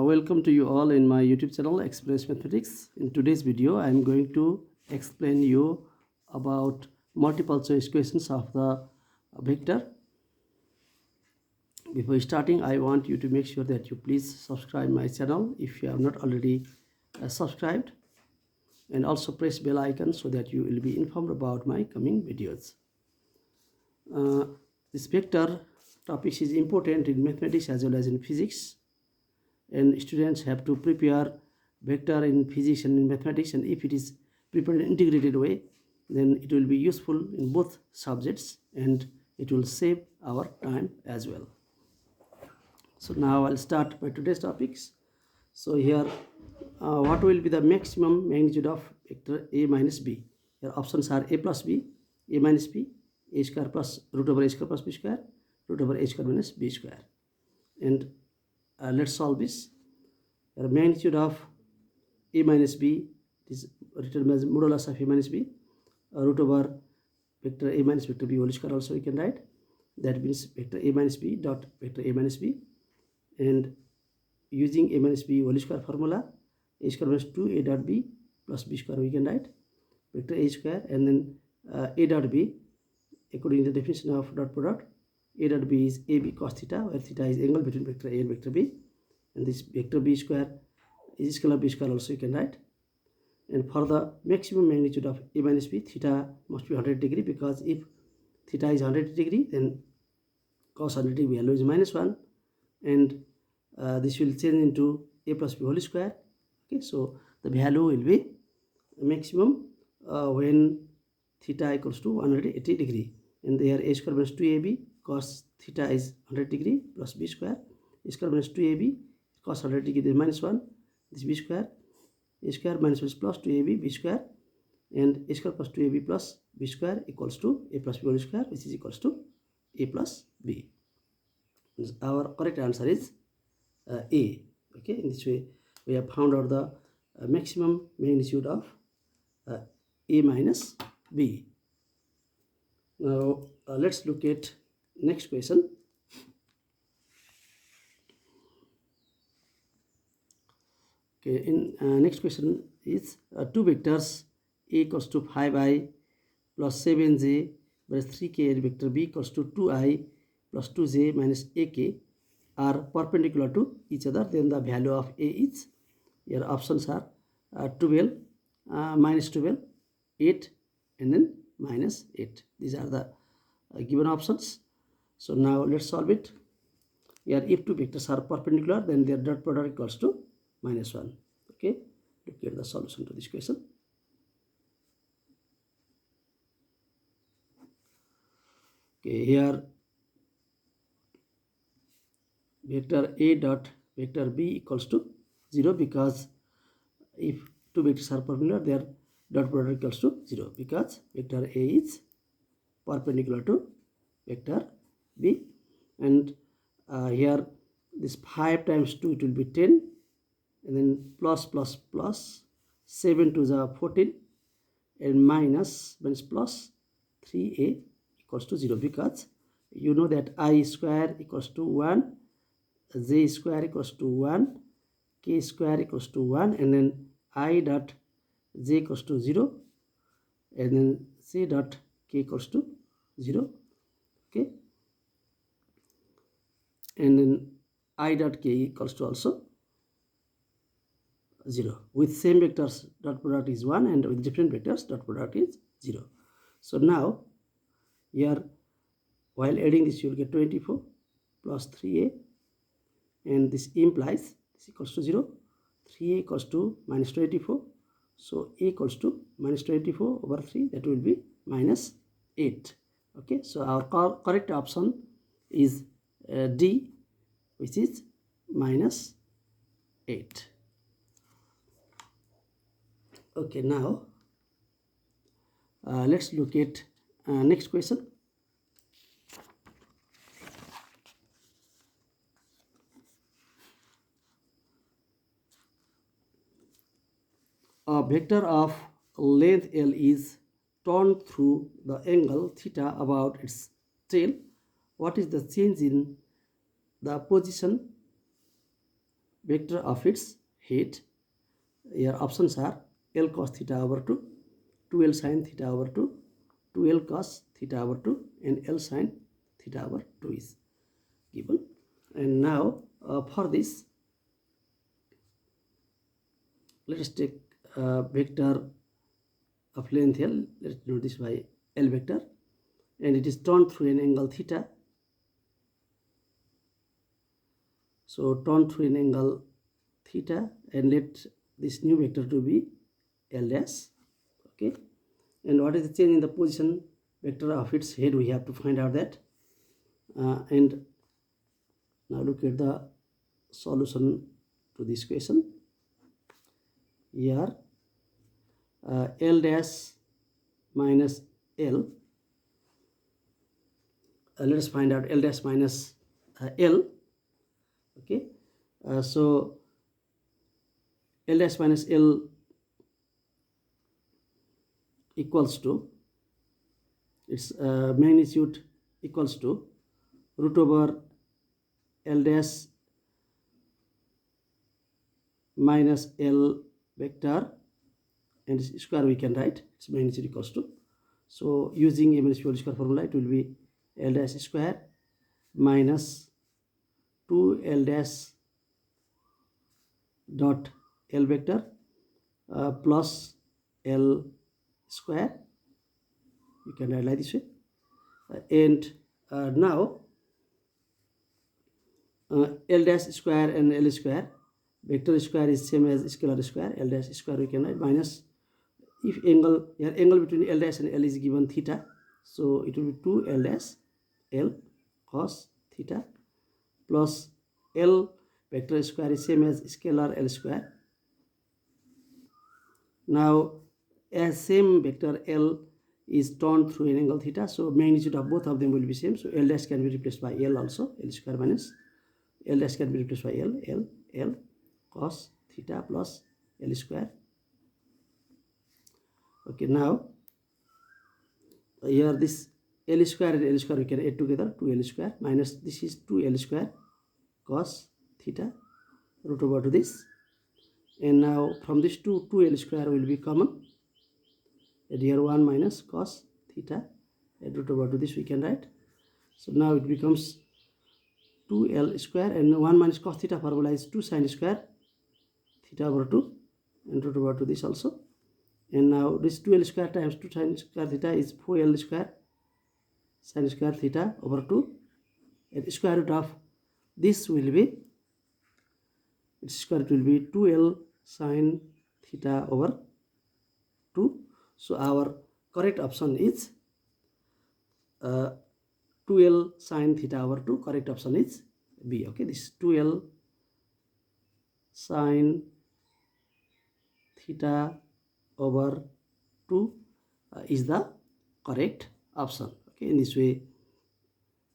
Welcome to you all in my YouTube channel Express Mathematics. In today's video I am going to explain you about multiple choice questions of the vector. Before starting, I want you to make sure that you please subscribe my channel if you have not already subscribed, and also press bell icon so that you will be informed about my coming videos. This vector topic is important in mathematics as well as in physics, and students have to prepare vector in physics and in mathematics, and if it is prepared in integrated way, then it will be useful in both subjects and it will save our time as well. So now I'll start by today's topics. So here what will be the maximum magnitude of vector a minus b? Here options are a plus b, a minus b, a square plus root over a square plus b square, root over a square minus b square. And let's solve this. The magnitude of a minus b is written as modulus of a minus b, root over vector a minus vector b whole square also we can write. That means vector a minus b dot vector a minus b, and using a minus b whole square formula, a square minus 2a dot b plus b square we can write vector a square, and then a dot b according to the definition of dot product. A dot b is ab cos theta, where theta is angle between vector a and vector b, and this vector b square is scalar b square also you can write. And for the maximum magnitude of a minus b, theta must be 100 degree, because if theta is 100 degree, then cos 100 degree value is minus 1, and this will change into a plus b whole square. Okay, so the value will be maximum when theta equals to 180 degree, and there a square minus 2ab cos theta is 100 degree plus b square, a square minus 2ab cos 100 degree is minus 1, this b square, a square minus 1 is plus 2ab b square, and a square plus 2ab plus b square equals to a plus b whole square, which is equals to a plus b. Our correct answer is A. Okay, in this way we have found out the maximum magnitude of A minus B. Now let's look at next question. Okay, in next question is two vectors a equals to 5i plus 7j plus 3k and vector b equals to 2i plus 2j minus ak are perpendicular to each other. Then the value of a is, your options are 12, minus 12, 8, and then minus 8. These are the given options. So now let's solve it. Here if two vectors are perpendicular, then their dot product equals to minus 1. Okay, look at the solution to this question. Okay, here vector a dot vector b equals to 0, because if two vectors are perpendicular, their dot product equals to 0, because vector a is perpendicular to vector b. And here this 5 times 2, it will be 10, and then plus plus plus 7 to the 14, and minus plus 3a equals to 0, because you know that I square equals to 1, j square equals to 1, k square equals to 1, and then I dot j equals to 0, and then c dot k equals to 0. Okay, and then I dot k equals to also 0. With same vectors, dot product is 1, and with different vectors, dot product is 0. So now here, while adding this, you will get 24 plus 3a, and this implies this equals to 0. 3a equals to minus 24, so a equals to minus 24 over 3, that will be minus 8. Okay, so our correct option is D, which is minus 8. Okay, now let's look at next question. A vector of length L is turned through the angle theta about its tail. What is the change in the position vector of its head. Your options are L cos theta over 2, 2L sin theta over 2, 2L cos theta over 2, and L sin theta over 2 is given. And now for this, let us take vector of length L. Let's denote this by L vector, and it is torn through an angle theta. So torn through an angle theta, and let this new vector to be L dash. Okay, and what is the change in the position vector of its head? We have to find out that. And now look at the solution to this question. Here L dash minus L. Let us find out L dash minus L. Okay, so L dash minus L equals to, its magnitude equals to root over L dash minus L vector, and square we can write its magnitude equals to. So using M whole square formula, it will be L dash square minus 2 L dash dot L vector plus L square. You can write like this way. And now L dash square and L square, vector square is same as scalar square. L dash square we can write minus, if angle, here angle between L dash and L is given theta, so it will be 2 L dash L cos theta plus L vector square is same as scalar L square. Now as same vector L is torn through an angle theta, so magnitude of both of them will be same, so L dash can be replaced by L also. L square minus L dash can be replaced by L cos theta plus L square. Okay, now here this L square and L square we can add together, 2L square minus this is 2L square cos theta root over to this, and now from this 2L square will be common, and here 1 minus cos theta and root over to this we can write. So now it becomes 2L square, and 1 minus cos theta formula is 2 sin square theta over 2 and root over to this also. And now this 2L square times 2 sin square theta is 4L square sin square theta over 2, and square root of this will be, its square root will be 2L sin theta over 2. So our correct option is 2L sin theta over 2. Correct option is B. Okay, this 2L sin theta over 2 is the correct option. Okay, in this way,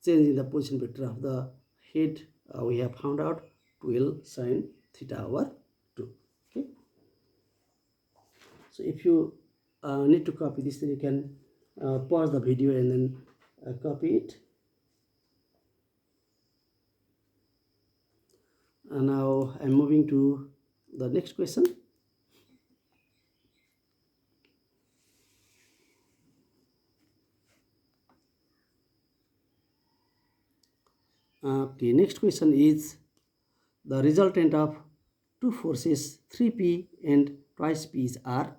changing the position vector of the head, we have found out 2L sin theta over 2. Okay, so if you need to copy this, then you can pause the video and then copy it. And now I'm moving to the next question. Okay, next question is the resultant of two forces 3P and twice P is R.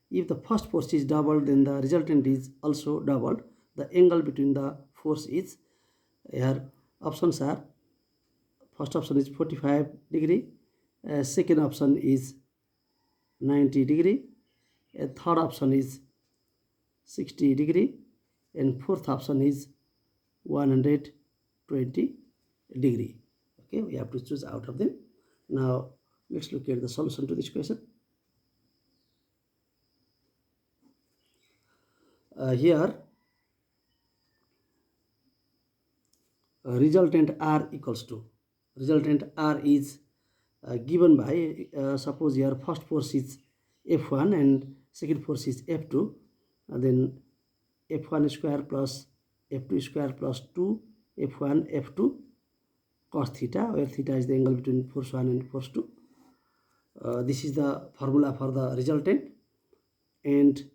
If the first force is doubled, then the resultant is also doubled. The angle between the force is, here options are, first option is 45 degree, second option is 90 degree, third option is 60 degree, and fourth option is 120 degree. Okay, we have to choose out of them. Now let's look at the solution to this question. Here resultant R equals to, resultant R is given by, suppose here first force is F1 and second force is F2, then F1 square plus F2 square plus 2 F1 F2 cos theta, where theta is the angle between force 1 and force 2. This is the formula for the resultant, and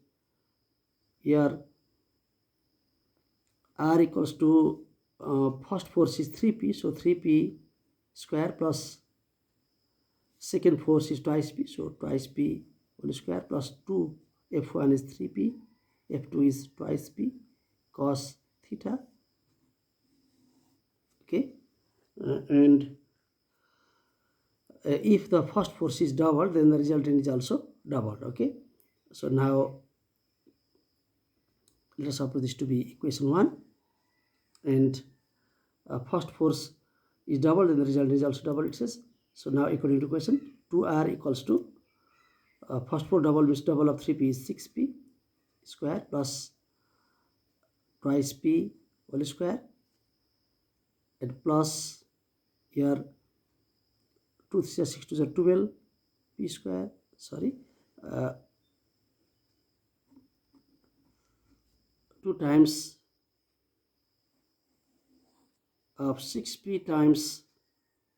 here R equals to first force is 3p, so 3p square plus second force is twice p, so twice p whole square plus 2, F1 is 3p, F2 is twice p cos theta. Okay, and if the first force is doubled, then the resultant is also doubled. Okay, so now let us suppose this to be equation 1, and first force is doubled and the result is also doubled, it says. So now according to question, 2R equals to first force double means double of 3p is 6p square plus twice p whole square, and plus here 2 3 are 6 2 are 12 p square, sorry, 2 times of 6p times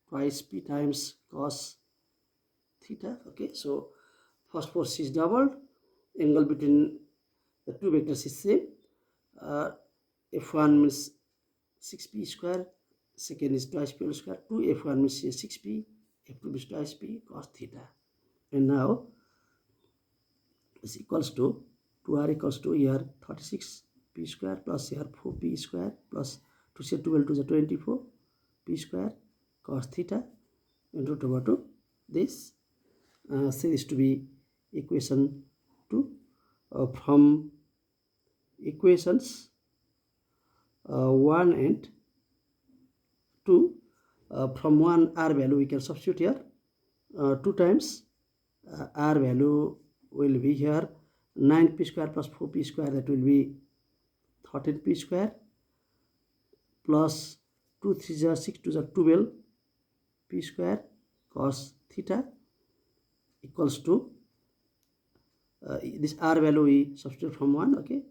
twice p times cos theta. Okay, so first force is doubled, angle between the two vectors is same. F1 means 6p square, second is twice p whole square, 2 F1 means 6p, F2 means twice p cos theta. And now this equals to 2R equals to here 36p square plus here 4p square plus 2 say 12 to the 24 p square cos theta, and root over to this. Say this to be equation 2. From equations 1 and 2, from 1 R value we can substitute here 2 times R value will be here 9p square plus 4p square, that will be 13p square plus 2 3 are 6 2 are 12 p square cos theta equals to this R value we substitute from 1. Okay,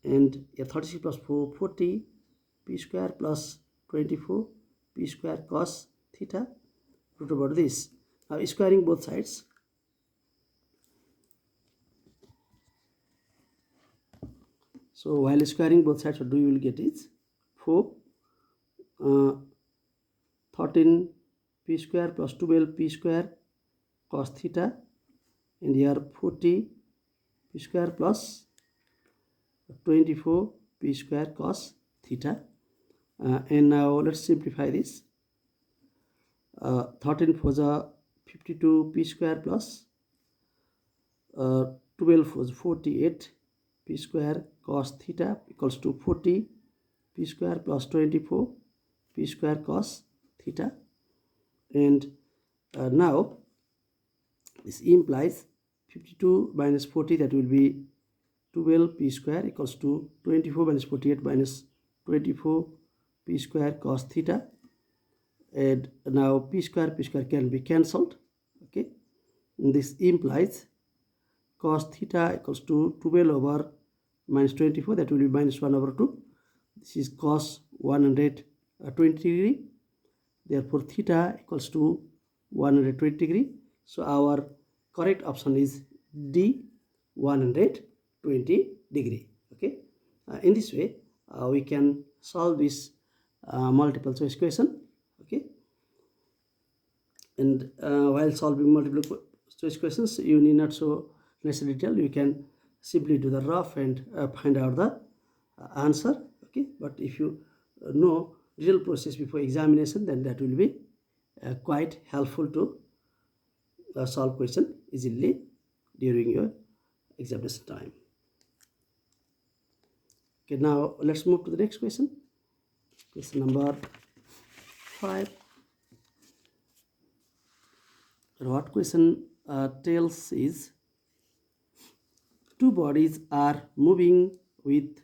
and 36 plus 4 40 p square plus 24 p square cos theta, root over this. Now squaring both sides, so while squaring both sides, what you will get is 4 13 p square plus 12 p square cos theta, and here 40 p square plus 24 p square cos theta. And now let's simplify this. 13 for the 52 p square plus 12 for the 48 p square cos theta equals to 40 p square plus 24 p square cos theta. And now this implies 52 minus 40, that will be 12 p square equals to 24 minus 48 minus 24 p square cos theta. And now p square can be cancelled. Okay, and this implies cos theta equals to 12 over minus 24, that will be minus 1 over 2. This is cos 120 degree, therefore theta equals to 120 degree. So our correct option is D, 120 degree. Okay, in this way we can solve this multiple choice question. Okay, and while solving multiple choice questions, you need not so necessary detail. You can simply do the rough and find out the answer. Okay, but if you know real process before examination, then that will be quite helpful to solve question easily during your examination time. Okay, now let's move to the next question. Question number 5. What question tells is two bodies are moving with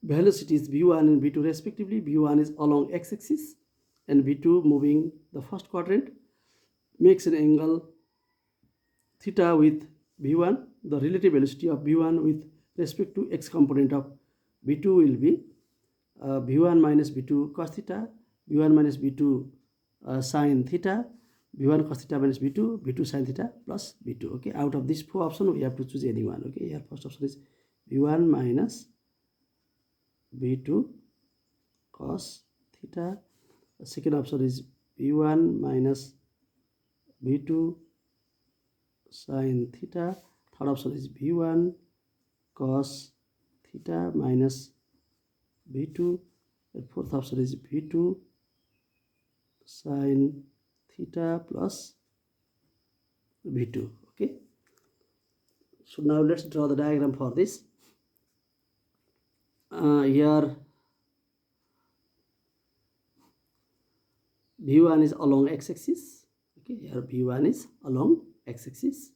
velocities v1 and v2 respectively. v1 is along x-axis and v2 moving the first quadrant, makes an angle theta with v1. The relative velocity of v1 with respect to x component of v2 will be v1 minus v2 cos theta, b1 minus b2 sine theta, b1 cos theta minus b2, b2 sine theta plus b2. Okay, out of these four options we have to choose any one. Okay, here first option is b1 minus b2 cos theta. The second option is b1 minus b2 sine theta. Third option is b1 cos theta minus b2. The fourth option is b2 sine theta plus b2. Okay, so now let's draw the diagram for this. Here v1 is along x-axis. Okay, here v1 is along x-axis,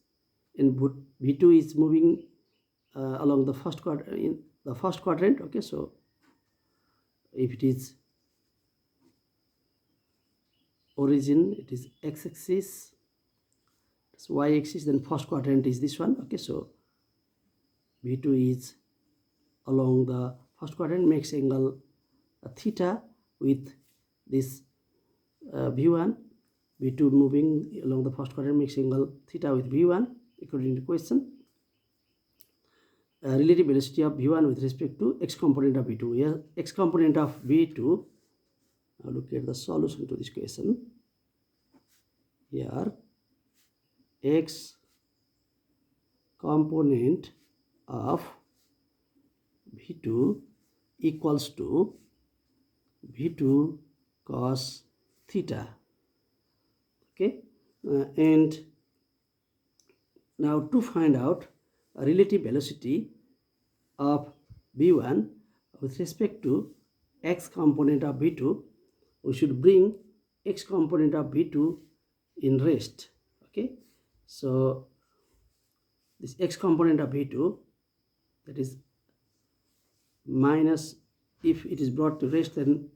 and v2 is moving along the first quadrant, in the first quadrant. Okay, so if it is origin, it is x-axis, it's y-axis, then first quadrant is this one. Okay, so v2 is along the first quadrant, makes angle theta with this v1. v2 moving along the first quadrant makes angle theta with v1 according to question. Relative velocity of v1 with respect to x component of v2. Here x component of v2. Now look at the solution to this question. Here x component of v2 equals to v2 cos theta. Okay, and now to find out a relative velocity of v1 with respect to x component of v2, we should bring x component of v2 in rest. Okay, so this x component of v2, that is minus, if it is brought to rest, then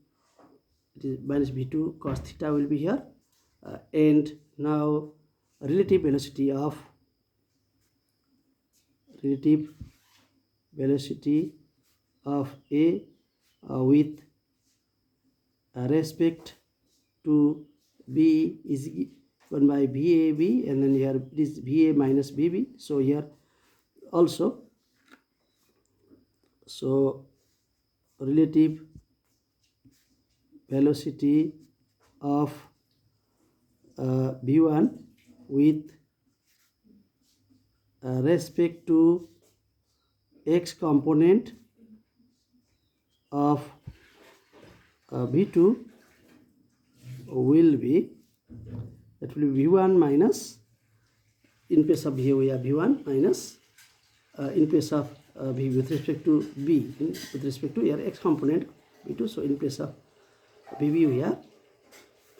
it is minus v2 cos theta will be here, and now relative velocity of A with respect to B is given by VAB, and then here it is VA minus BB. So here also, so relative velocity of v1 with respect to x component of v2 will be, that will be v1 minus, in place of here we have v1 minus, in place of v with respect to b, with respect to here x component v2, so in place of vb we have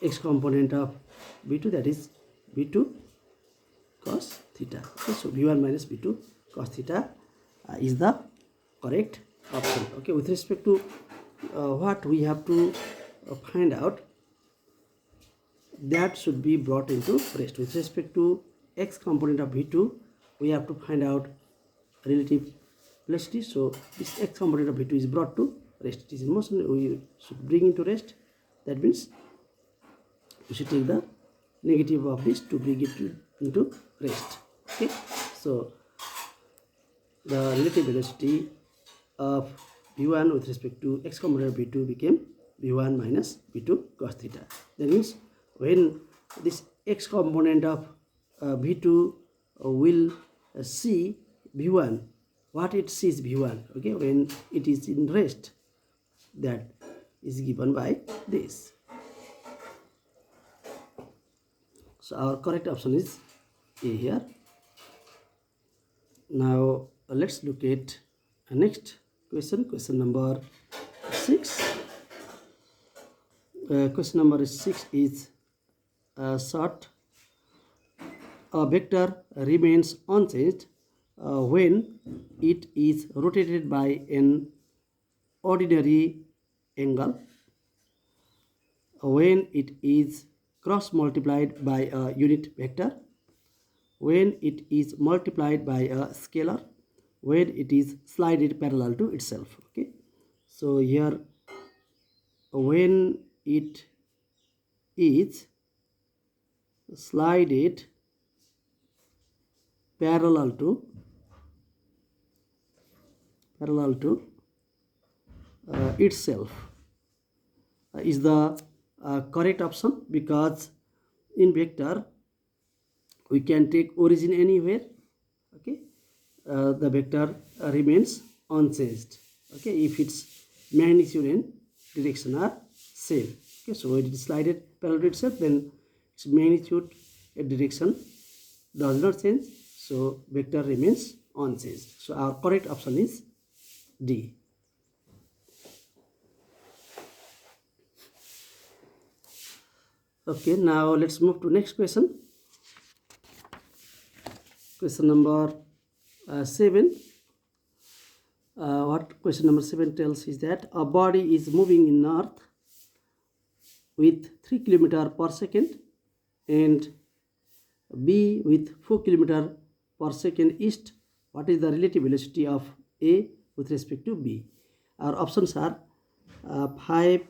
x component of v2, that is v2 cos theta. Okay, so v1 minus v2 cos theta is the correct option. Okay, with respect to what we have to find out, that should be brought into rest. With respect to x component of v2, we have to find out relative velocity. So this x component of v2 is brought to rest. It is in motion, we should bring into rest. That means we should take the negative of this to bring it into rest. Okay, so the relative velocity of v1 with respect to x component of v2 became v1 minus v2 cos theta. That means when this x component of v2 will see v1, what it sees v1, okay, when it is in rest, that is given by this. So our correct option is A here. Now let's look at next question, question number 6. Question number 6 is short. A vector remains unchanged when it is rotated by an ordinary angle, when it is cross multiplied by a unit vector, when it is multiplied by a scalar, when it is slided parallel to itself. Okay, so here when it is slided parallel to itself is the correct option, because in vector we can take origin anywhere. Okay, the vector remains unchanged. Okay, if its magnitude and direction are same. Okay, so it is slided parallel to itself, then its magnitude and direction does not change, so vector remains unchanged. So our correct option is D. Okay, now let's move to next question. Question number 7. What question number 7 tells is that a body is moving in north with 3 km per second and B with 4 km per second east. What is the relative velocity of A with respect to B? Our options are 5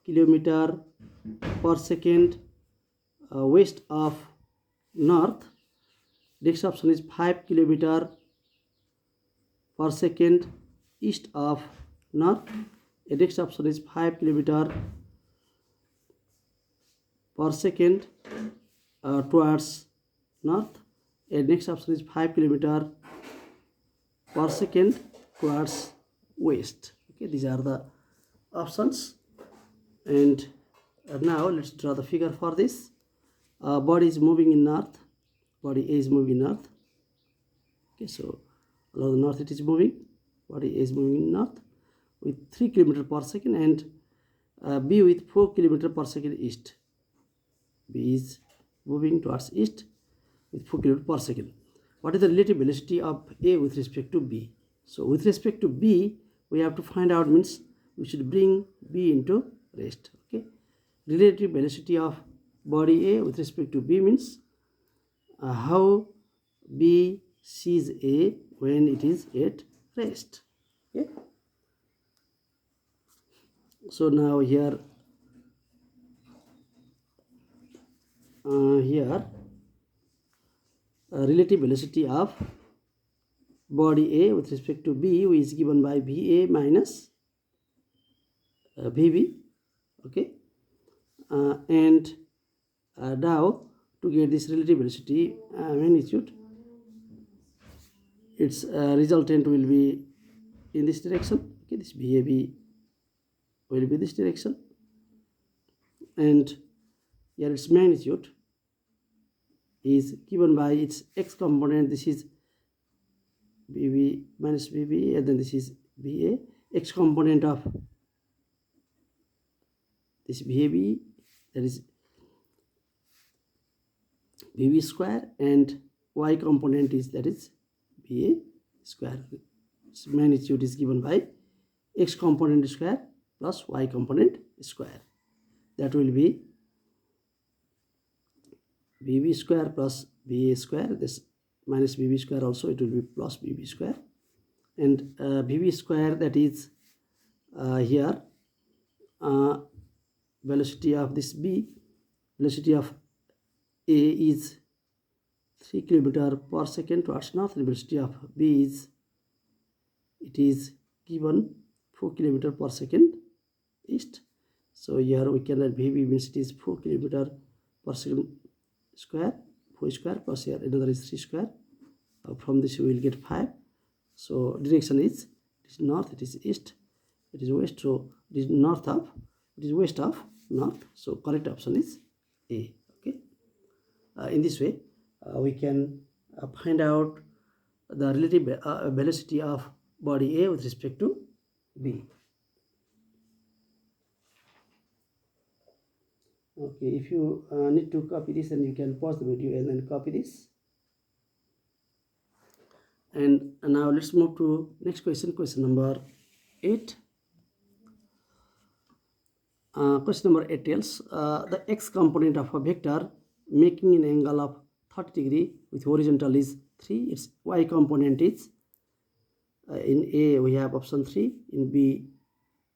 km per second west of north. Next option is 5 km per second east of north. The next option is 5 km per second towards north. And next option is 5 km per second towards west. Okay, these are the options. And now let's draw the figure for this. Body is moving in north. Body A is moving north. Okay, so along the north it is moving. Body A is moving in north with 3 km per second and B with 4 km per second east. B is moving towards east with 4 km per second. What is the relative velocity of A with respect to B? So with respect to B, we have to find out, means we should bring B into rest. Okay, relative velocity of body A with respect to B means how B sees A when it is at rest. Okay, so now here relative velocity of body A with respect to B is given by VA minus VB. Okay, and now to get this relative velocity magnitude, its resultant will be in this direction. Okay, this VAB will be this direction, and here its magnitude is given by its x component. This is BB minus BB, and then this is BA. X component of this VAB, that is VB square, and y component is, that is BA square. Its magnitude is given by x component square plus y component square. That will be BB square plus BA square. This minus BB square also, it will be plus BB square. And BB square, that is here velocity of this B, velocity of A is 3 km per second towards north, and velocity of B is, it is given 4 km per second east. So here we can write VB means it is 4 km per second square, 4 square, plus here another is 3 square. From this we will get 5. So direction is, it is north, it is east, it is west. So it is north of, it is west of north. So correct option is A. Okay. In this way we can find out the relative velocity of body A with respect to B. Okay, if you need to copy this, then you can pause the video and then copy this. And now let's move to next question, question number 8. Question number 8 tells the x component of a vector making an angle of 30 degree with horizontal is 3. Its y component is, in A we have option 3, in B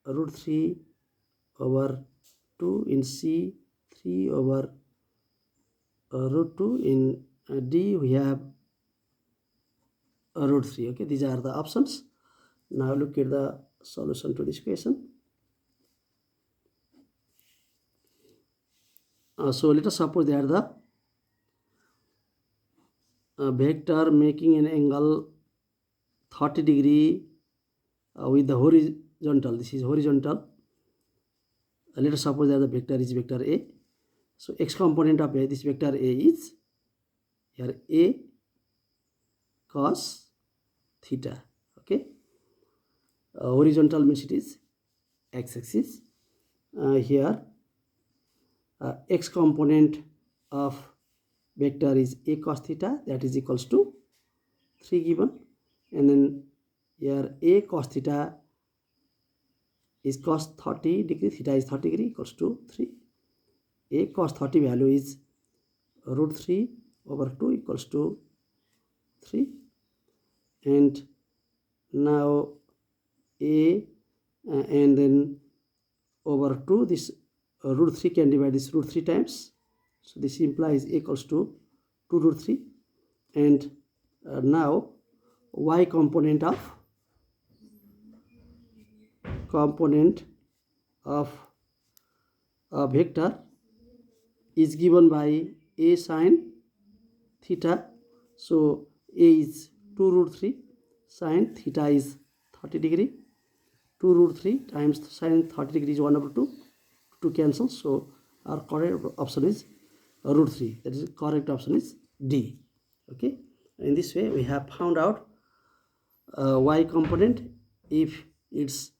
root 3 over 2, in C 3 over root 2. In D we have root 3. Okay, these are the options. Now look at the solution to this question. So let us suppose that the vector making an angle 30 degree with the horizontal. This is horizontal. Let us suppose that the vector is vector A. So x component of this vector A is here A cos theta. Okay, horizontal means it is x-axis. Here x component of vector is A cos theta, that is equals to 3 given, and then here A cos theta is cos 30 degree, theta is 30 degree, equals to 3. A cos 30 value is root 3 over 2 equals to 3. And now A and then over 2, this root 3 can divide this root 3 times. So this implies A equals to 2 root 3. And now y component of a vector is given by A sine theta. So A is 2 root 3, sine theta is 30 degree. 2 root 3 times sine 30 degree is 1 over 2. 2 cancels. So our correct option is root 3. That is correct option is D. Okay. In this way we have found out y component if its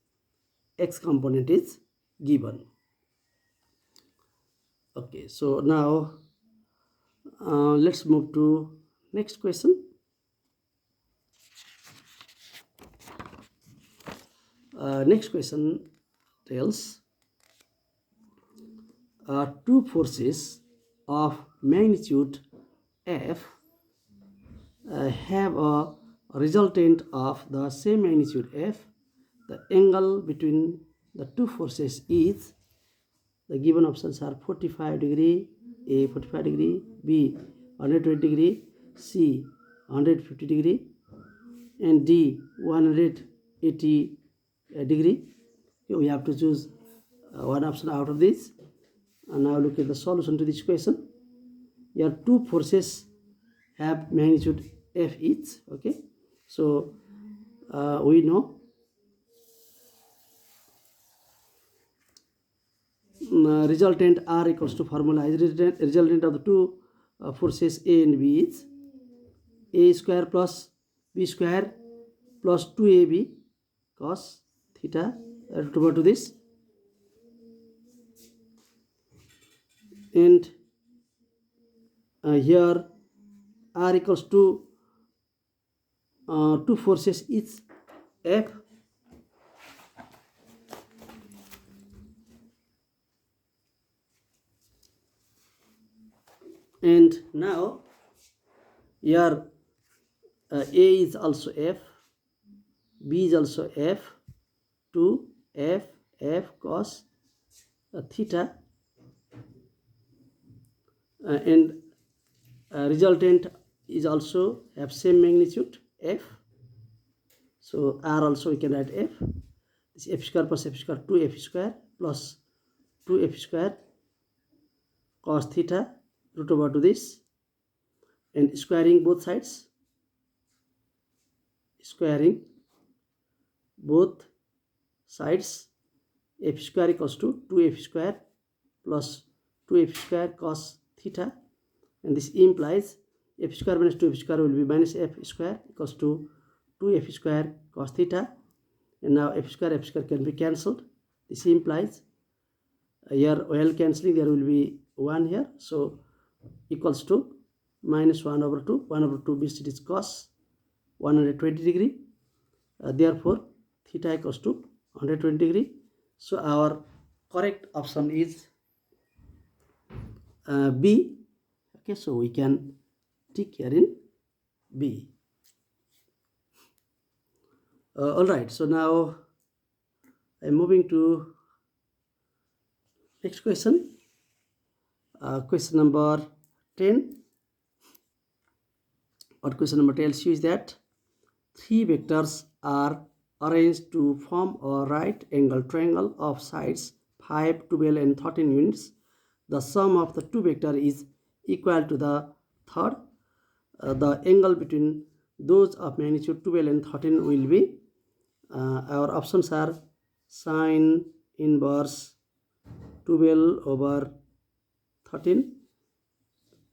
x component is given. Okay, so now let's move to next question. Next question tells two forces of magnitude F have a resultant of the same magnitude F. The angle between the two forces is, the given options are 45 degree, A 45 degree, B 120 degree, C 150 degree, and D 180 degree. Okay, we have to choose one option out of this. And now look at the solution to this question. Here two forces have magnitude F each. Okay, so we know resultant R equals to formula is resultant of the two forces A and B is A square plus B square plus 2AB cos theta over to this, and here R equals to two forces each F, and now here A is also F, B is also F, 2 F cos theta, and resultant is also have same magnitude F. So R also we can write F. This F square plus F square 2F square plus 2F square cos theta root over to this, and squaring both sides, squaring both sides, F square equals to 2F square plus 2F square cos theta, and this implies F square minus 2F square will be minus F square equals to 2F square cos theta, and now F square can be cancelled. This implies here while cancelling there will be 1 here, so equals to minus 1 over 2. 1 over 2 means it is cos 120 degree. Therefore theta equals to 120 degree. So our correct option is B. Okay, so we can tick here in B. All right, so now I'm moving to next question. Question number 10. What question number tells you is that three vectors are arranged to form a right angle triangle of sides 5, 12 and 13 units. The sum of the two vectors is equal to the third. The angle between those of magnitude 12 and 13 will be, our options are sine inverse 12 over 13,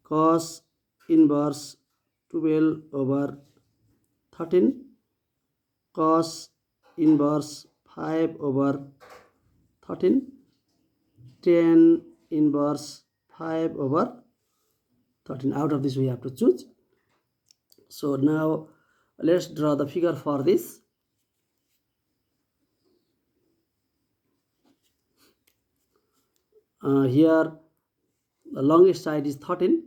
cos inverse 12 over 13, cos inverse 5 over 13, tan inverse 5 over 13. Out of this we have to choose. So now let's draw the figure for this. Here the longest side is 13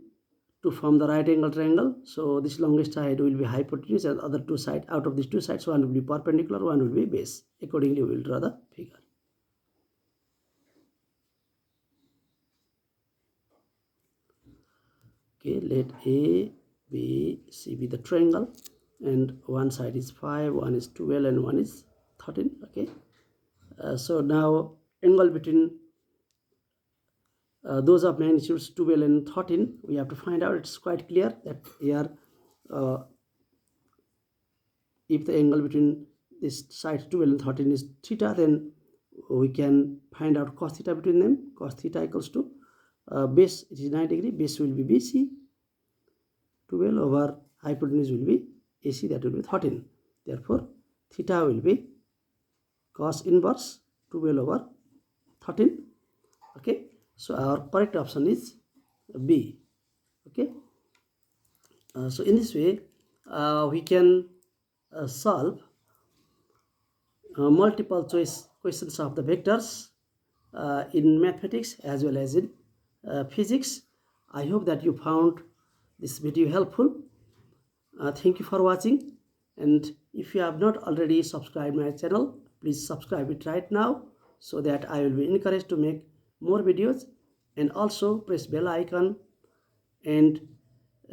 to form the right angle triangle. So this longest side will be hypotenuse and other two sides, out of these two sides, one will be perpendicular, one will be base. Accordingly we will draw the figure. Okay, let A, B, C be the triangle, and one side is 5, one is 12 and one is 13. Okay, so now angle between those of magnitudes 12 and 13 we have to find out. It's quite clear that here if the angle between this side 12 and 13 is theta, then we can find out cos theta between them. Cos theta equals to base, it is 9 degree, base will be BC, 12 over hypotenuse will be AC, that will be 13. Therefore theta will be cos inverse 12 over 13. Okay, so our correct option is B. Okay, so in this way we can solve multiple choice questions of the vectors in mathematics as well as in physics. I hope that you found this video helpful. Thank you for watching, and if you have not already subscribed my channel, please subscribe it right now so that I will be encouraged to make more videos, and also press bell icon and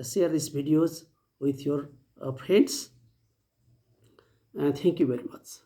share these videos with your friends. Thank you very much.